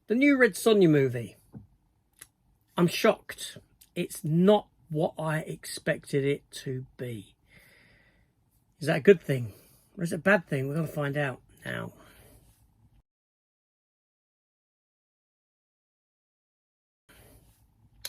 The new Red Sonja movie. I'm shocked. It's not what I expected it to be. Is that a good thing? Or is it a bad thing? We're going to find out now.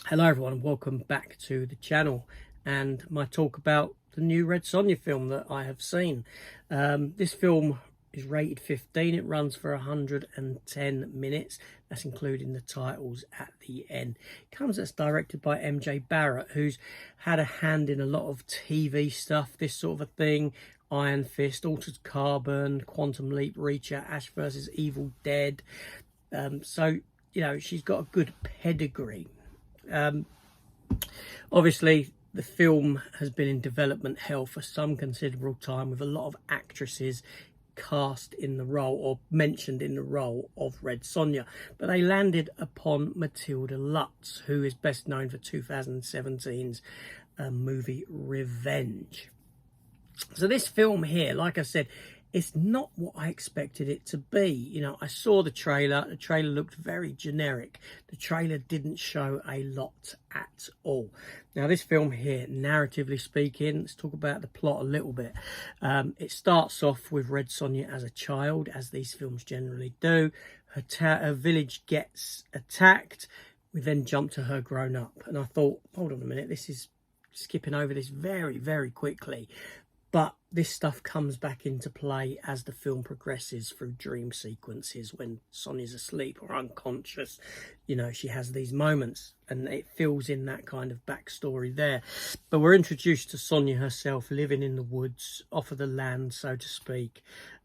Hello everyone and welcome back to the channel and my talk about the new Red Sonja film that I have seen. This film is rated 15. It runs for 110 minutes. That's including the titles at the end. It's directed by MJ Barrett, who's had a hand in a lot of TV stuff, this sort of a thing. Iron Fist, Altered Carbon, Quantum Leap, Reacher, Ash vs Evil Dead. So, you know, she's got a good pedigree. Obviously the film has been in development hell for some considerable time, with a lot of actresses cast in the role or mentioned in the role of Red Sonja, but they landed upon Matilda Lutz, who is best known for 2017's movie Revenge. So this film here, like I said, it's not what I expected it to be. You know, I saw the trailer. The trailer looked very generic. The trailer didn't show a lot at all. Now, this film here, narratively speaking, let's talk about the plot a little bit. It starts off with Red Sonja as a child, as these films generally do. Her village gets attacked. We then jump to her grown up. And I thought, hold on a minute, this is skipping over this very, very quickly. But this stuff comes back into play as the film progresses through dream sequences. When Sonja's asleep or unconscious, you know, she has these moments and it fills in that kind of backstory there. But we're introduced to Sonja herself living in the woods, off of the land, so to speak,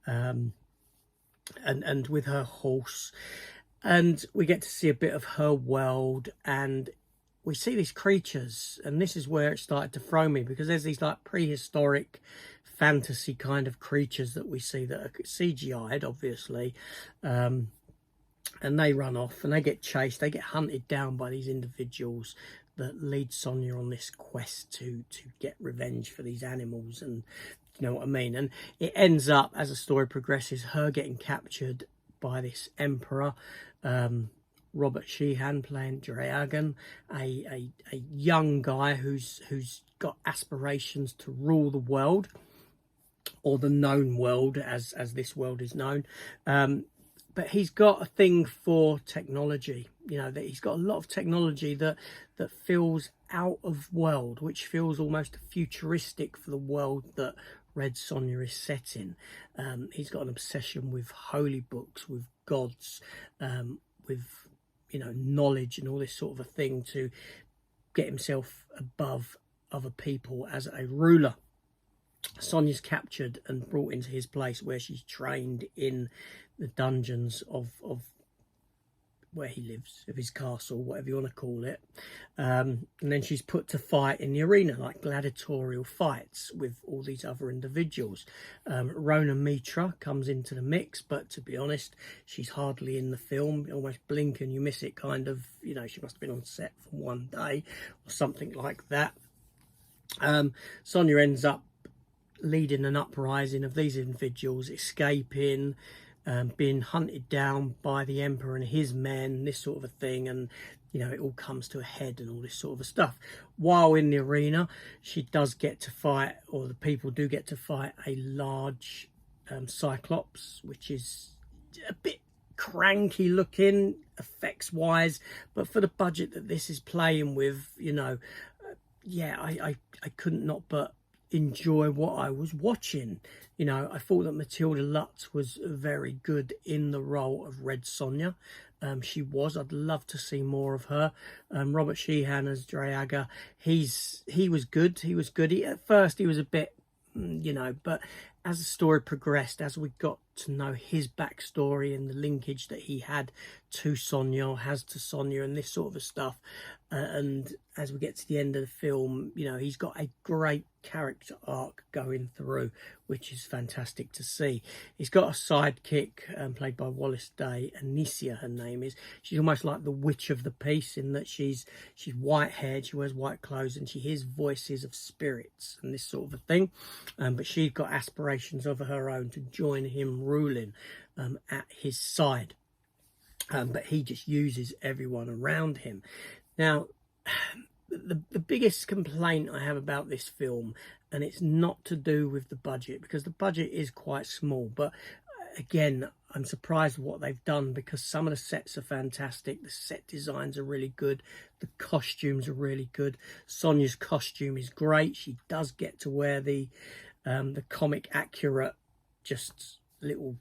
and with her horse. And we get to see a bit of her world, and we see these creatures, and this is where it started to throw me, because there's these like prehistoric fantasy kind of creatures that we see that are CGI'd, obviously, and they run off and they get chased, they get hunted down by these individuals that lead Sonja on this quest to get revenge for these animals, and you know what I mean. And it ends up, as the story progresses, her getting captured by this emperor, Robert Sheehan playing Dragon, a young guy who's got aspirations to rule the world, or the known world as this world is known. But he's got a thing for technology. You know, that he's got a lot of technology that feels out of world, which feels almost futuristic for the world that Red Sonja is set in. He's got an obsession with holy books, with gods, with, you know, knowledge and all this sort of a thing, to get himself above other people as a ruler. Sonja's captured and brought into his place, where she's trained in the dungeons of where he lives, of his castle, whatever you want to call it. And then she's put to fight in the arena, like gladiatorial fights with all these other individuals. Rona Mitra comes into the mix, but to be honest, she's hardly in the film. You almost blink and you miss it, kind of. You know, she must have been on set for one day or something like that. Sonja ends up leading an uprising of these individuals, escaping, being hunted down by the emperor and his men, this sort of a thing. And you know, it all comes to a head and all this sort of a stuff. While in the arena, she does get to fight, or the people do get to fight, a large cyclops, which is a bit cranky looking effects wise, but for the budget that this is playing with, you know, yeah, I couldn't not but enjoy what I was watching. You know, I thought that Matilda Lutz was very good in the role of Red Sonja. She was. I'd love to see more of her. Robert Sheehan as Draga, he was good. At first he was a bit, you know, but as the story progressed, as we got to know his backstory and the linkage that he had to Sonja, or has to Sonja, and this sort of a stuff, and as we get to the end of the film, you know, he's got a great character arc going through, which is fantastic to see. He's got a sidekick played by Wallace Day, Anicia her name is. She's almost like the witch of the piece, in that she's white haired, she wears white clothes, and she hears voices of spirits and this sort of a thing. But she's got aspirations of her own to join him ruling at his side. but he just uses everyone around him. Now, the biggest complaint I have about this film, and it's not to do with the budget, because the budget is quite small, but again, I'm surprised with what they've done, because some of the sets are fantastic. The set designs are really good. The costumes are really good. Sonja's costume is great. She does get to wear the comic accurate, just little,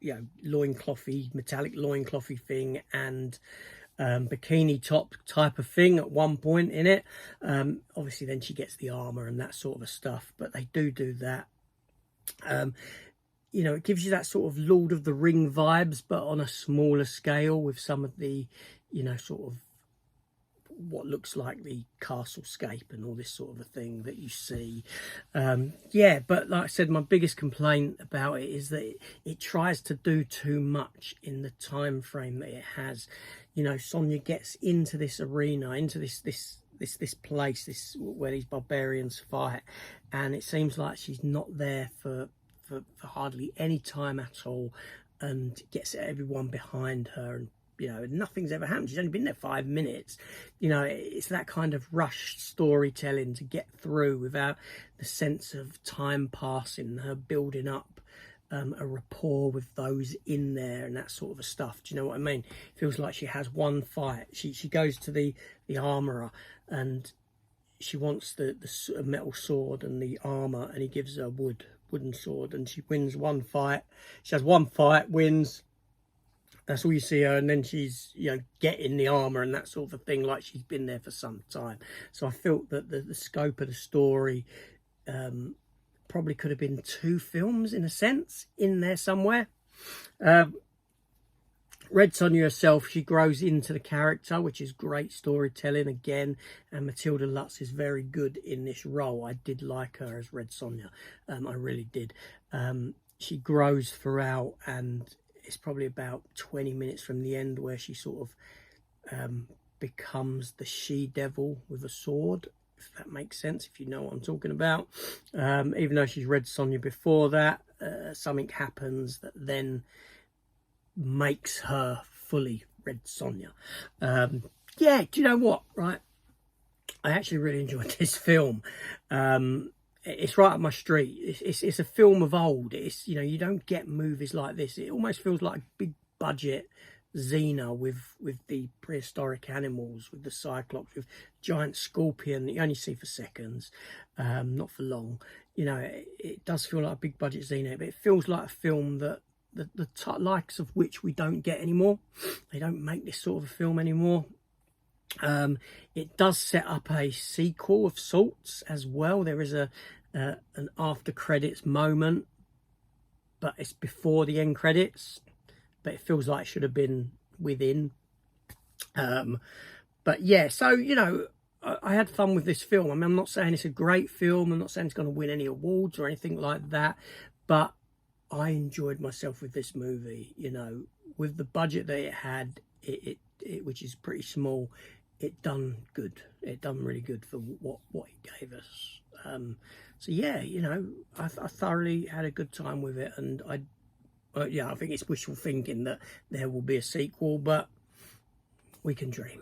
loinclothy, metallic loinclothy thing, and bikini top type of thing at one point in it. Obviously then she gets the armor and that sort of stuff, but they do that. It gives you that sort of Lord of the Ring vibes, but on a smaller scale, with some of the, sort of what looks like the castle scape and all this sort of a thing that you see. But like I said, my biggest complaint about it is that it tries to do too much in the time frame that it has. Sonja gets into this arena, into this place, where these barbarians fight, and it seems like she's not there for hardly any time at all, and gets everyone behind her, and nothing's ever happened. She's only been there 5 minutes. It's that kind of rushed storytelling to get through without the sense of time passing, her building up a rapport with those in there and that sort of stuff. Do you know what I mean? It feels like she has one fight. She goes to the armourer, and she wants the metal sword and the armour, and he gives her a wooden sword, and she wins one fight. She has one fight, wins. That's all you see her, and then she's getting the armour and that sort of thing, like she's been there for some time. So I felt that the scope of the story probably could have been 2 films in a sense in there somewhere. Red Sonja herself, she grows into the character, which is great storytelling again, and Matilda Lutz is very good in this role. I did like her as Red Sonja, I really did. She grows throughout, and it's probably about 20 minutes from the end where she sort of becomes the she-devil with a sword, if that makes sense, if you know what I'm talking about. Even though she's Red Sonja before that, something happens that then makes her fully Red Sonja. Do you know what, right? I actually really enjoyed this film. It's right up my street. It's a film of old. It's, you don't get movies like this. It almost feels like a big budget Xena with the prehistoric animals, with the Cyclops, with giant scorpion that you only see for seconds, not for long. It does feel like a big budget Xena, but it feels like a film that the likes of which we don't get anymore. They don't make this sort of a film anymore. It does set up a sequel of sorts as well. There is an after credits moment, but it's before the end credits, but it feels like it should have been within. But yeah, so I had fun with this film. I mean, I'm not saying it's a great film, I'm not saying it's going to win any awards or anything like that, but I enjoyed myself with this movie. With the budget that it had, it which is pretty small, it done good. It done really good for what it gave us. So yeah, I thoroughly had a good time with it, and I think it's wishful thinking that there will be a sequel, but we can dream.